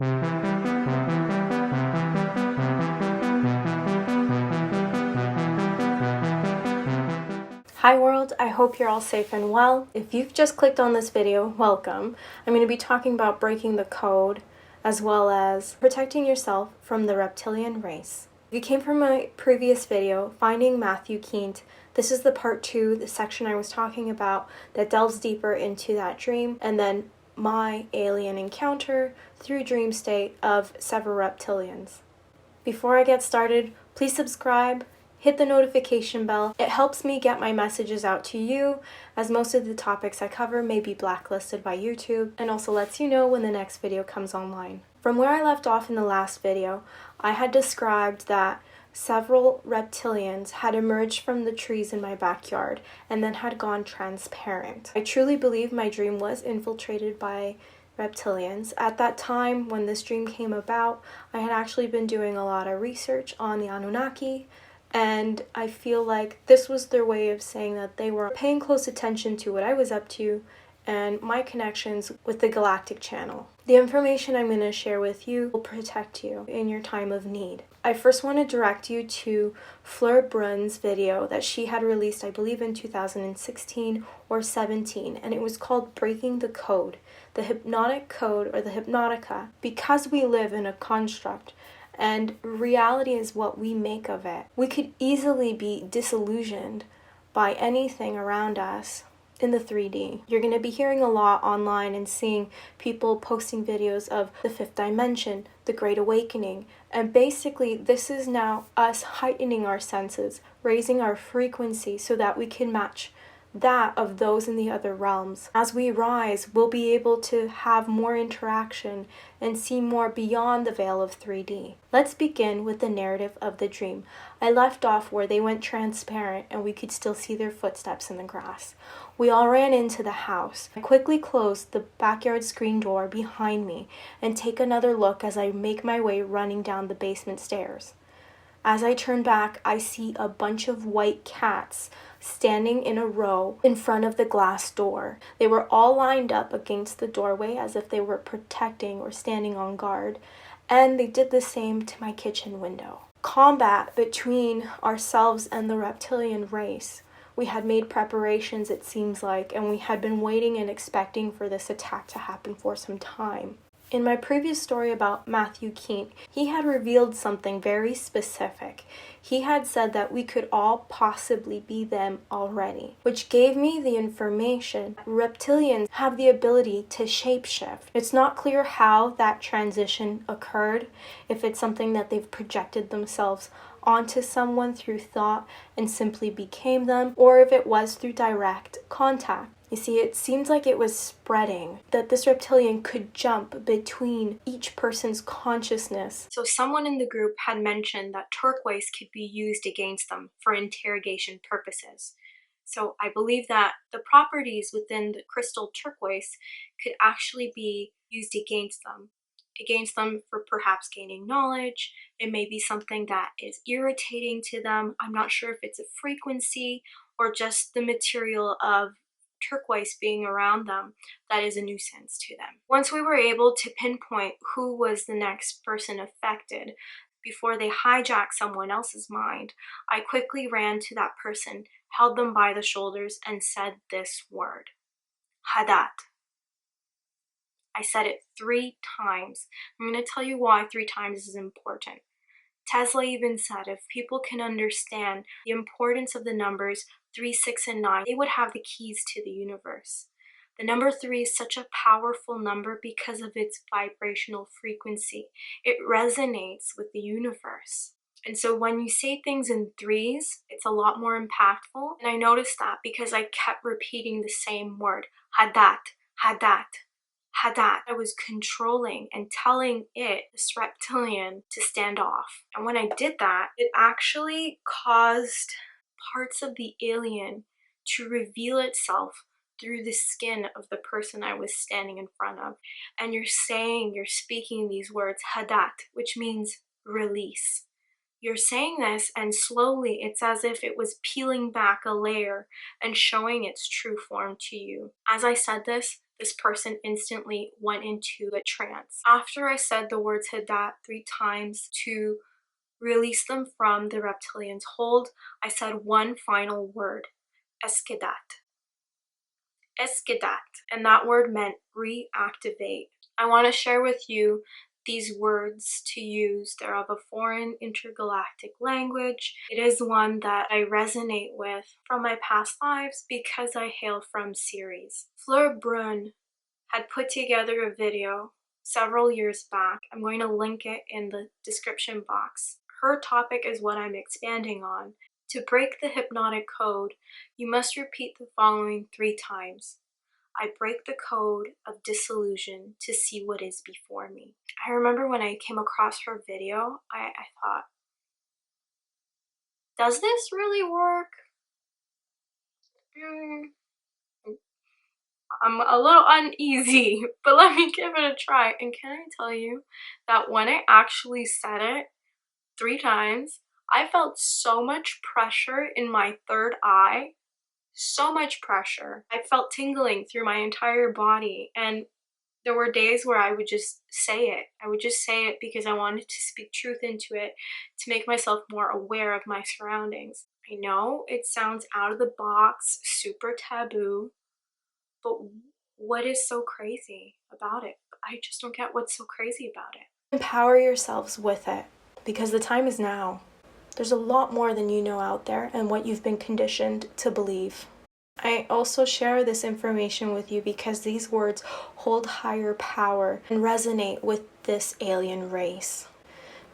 Hi world, I hope you're all safe and well. If you've just clicked on this video, welcome. I'm going to be talking about breaking the code as well as protecting yourself from the reptilian race. If you came from my previous video, Finding Matthew Keant, this is the part 2, the section I was talking about that delves deeper into that dream, and then my alien encounter through dream state of several reptilians. Before I get started, please subscribe, hit the notification bell. It helps me get my messages out to you, as most of the topics I cover may be blacklisted by YouTube, and also lets you know when the next video comes online. From where I left off in the last video, I had described that several reptilians had emerged from the trees in my backyard and then had gone transparent. I truly believe my dream was infiltrated by reptilians. At that time, when this dream came about, I had actually been doing a lot of research on the Anunnaki, and I feel like this was their way of saying that they were paying close attention to what I was up to and my connections with the galactic channel. The information I'm going to share with you will protect you in your time of need. I first want to direct you to FleurBrun's video that she had released, I believe in 2016 or 17, and it was called Breaking the Code, the Hypnotic Code, or the Hypnotica. Because we live in a construct and reality is what we make of it, we could easily be disillusioned by anything around us in the 3D. You're going to be hearing a lot online and seeing people posting videos of the fifth dimension, the Great Awakening, and basically this is now us heightening our senses, raising our frequency so that we can match that of those in the other realms. As we rise, we'll be able to have more interaction and see more beyond the veil of 3D. Let's begin with the narrative of the dream. I left off where they went transparent and we could still see their footsteps in the grass. We all ran into the house. I quickly closed the backyard screen door behind me and take another look as I make my way running down the basement stairs. As I turn back, I see a bunch of white cats standing in a row in front of the glass door. They were all lined up against the doorway as if they were protecting or standing on guard, and they did the same to my kitchen window. Combat between ourselves and the reptilian race. We had made preparations, it seems like, and we had been waiting and expecting for this attack to happen for some time. In my previous story about Matthew Keant, he had revealed something very specific. He had said that we could all possibly be them already, which gave me the information reptilians have the ability to shapeshift. It's not clear how that transition occurred, if it's something that they've projected themselves onto someone through thought and simply became them, or if it was through direct contact. You see, it seems like it was spreading, that this reptilian could jump between each person's consciousness. So someone in the group had mentioned that turquoise could be used against them for interrogation purposes. So I believe that the properties within the crystal turquoise could actually be used against them for perhaps gaining knowledge. It may be something that is irritating to them. I'm not sure if it's a frequency or just the material of turquoise being around them that is a nuisance to them. Once we were able to pinpoint who was the next person affected before they hijacked someone else's mind, I quickly ran to that person, held them by the shoulders, and said this word, Hadat. I said it 3 times. I'm going to tell you why 3 times is important. Tesla even said if people can understand the importance of the numbers 3, 6, and 9, they would have the keys to the universe. The number 3 is such a powerful number because of its vibrational frequency. It resonates with the universe. And so when you say things in 3s, it's a lot more impactful. And I noticed that because I kept repeating the same word, Hadat, Hadat, Hadat. I was controlling and telling it, this reptilian, to stand off. And when I did that, it actually caused parts of the alien to reveal itself through the skin of the person I was standing in front of. And you're speaking these words, Hadat, which means release. You're saying this, and slowly it's as if it was peeling back a layer and showing its true form to you. As I said this, this person instantly went into a trance. After I said the words Hadat 3 times to release them from the reptilian's hold, I said one final word, Eskedat. Eskedat. And that word meant reactivate. I want to share with you these words to use. They're of a foreign intergalactic language. It is one that I resonate with from my past lives because I hail from Ceres. FleurBrun had put together a video several years back. I'm going to link it in the description box. Her topic is what I'm expanding on. To break the hypnotic code, you must repeat the following 3 times. I break the code of disillusion to see what is before me. I remember when I came across her video, I thought, does this really work? I'm a little uneasy, but let me give it a try. And can I tell you that when I actually said it 3 times, I felt so much pressure in my third eye. So much pressure. I felt tingling through my entire body, and there were days where I would just say it. I would just say it because I wanted to speak truth into it, to make myself more aware of my surroundings. I know it sounds out of the box, super taboo, but what is so crazy about it? I just don't get what's so crazy about it. Empower yourselves with it, because the time is now. There's a lot more than you know out there and what you've been conditioned to believe. I also share this information with you because these words hold higher power and resonate with this alien race.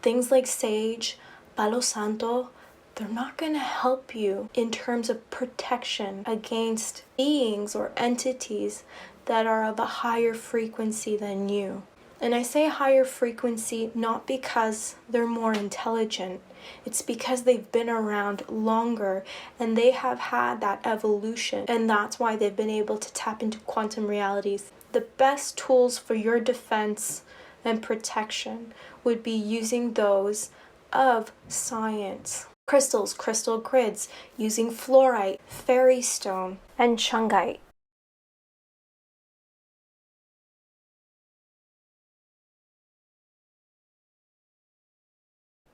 Things like sage, palo santo, they're not going to help you in terms of protection against beings or entities that are of a higher frequency than you. And I say higher frequency not because they're more intelligent. It's because they've been around longer and they have had that evolution, and that's why they've been able to tap into quantum realities. The best tools for your defense and protection would be using those of science. Crystals, crystal grids, using fluorite, fairy stone, and shungite.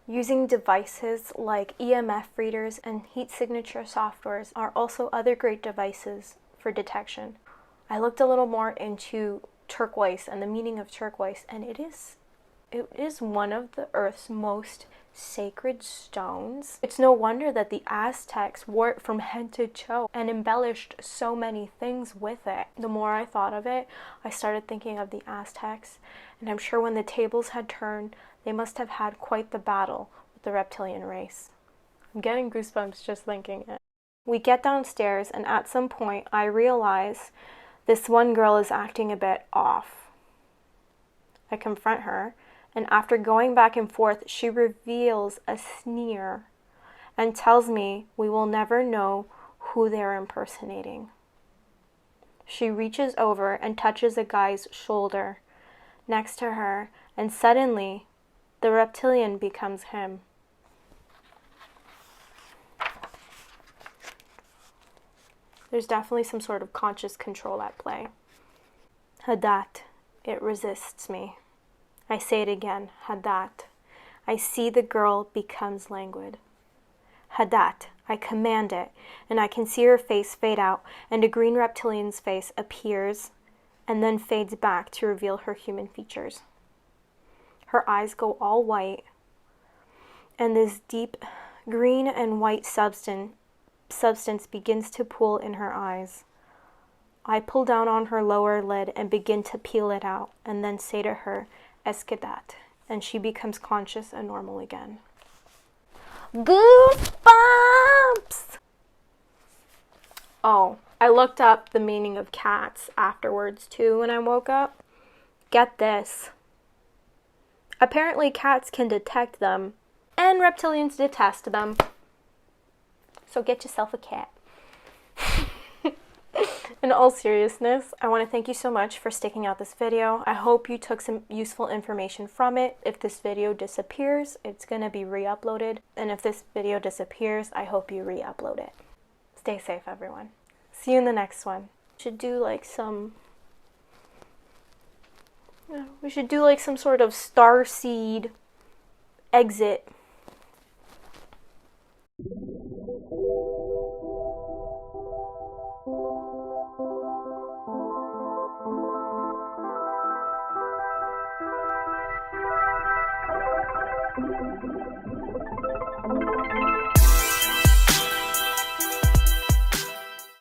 Using devices like EMF readers and heat signature softwares are also other great devices for detection. I looked a little more into turquoise and the meaning of turquoise, and it is one of the Earth's most sacred stones. It's no wonder that the Aztecs wore it from head to toe and embellished so many things with it. The more I thought of it, I started thinking of the Aztecs, and I'm sure when the tables had turned, they must have had quite the battle with the reptilian race. I'm getting goosebumps just thinking it. We get downstairs, and at some point I realize this one girl is acting a bit off. I confront her, and after going back and forth, she reveals a sneer and tells me we will never know who they're impersonating. She reaches over and touches a guy's shoulder next to her, and suddenly the reptilian becomes him. There's definitely some sort of conscious control at play. Hadat, it resists me. I say it again, Hadat. I see the girl becomes languid. Hadat, I command it, and I can see her face fade out, and a green reptilian's face appears and then fades back to reveal her human features. Her eyes go all white, and this deep green and white substance begins to pool in her eyes. I pull down on her lower lid and begin to peel it out, and then say to her, Eskedat, and she becomes conscious and normal again. Goosebumps! Oh, I looked up the meaning of cats afterwards too when I woke up. Get this. Apparently cats can detect them, and reptilians detest them. So get yourself a cat. In all seriousness, I want to thank you so much for sticking out this video. I hope you took some useful information from it. If this video disappears, it's going to be re-uploaded. And if this video disappears, I hope you re-upload it. Stay safe, everyone. See you in the next one. Should do like some We should do like some sort of starseed exit.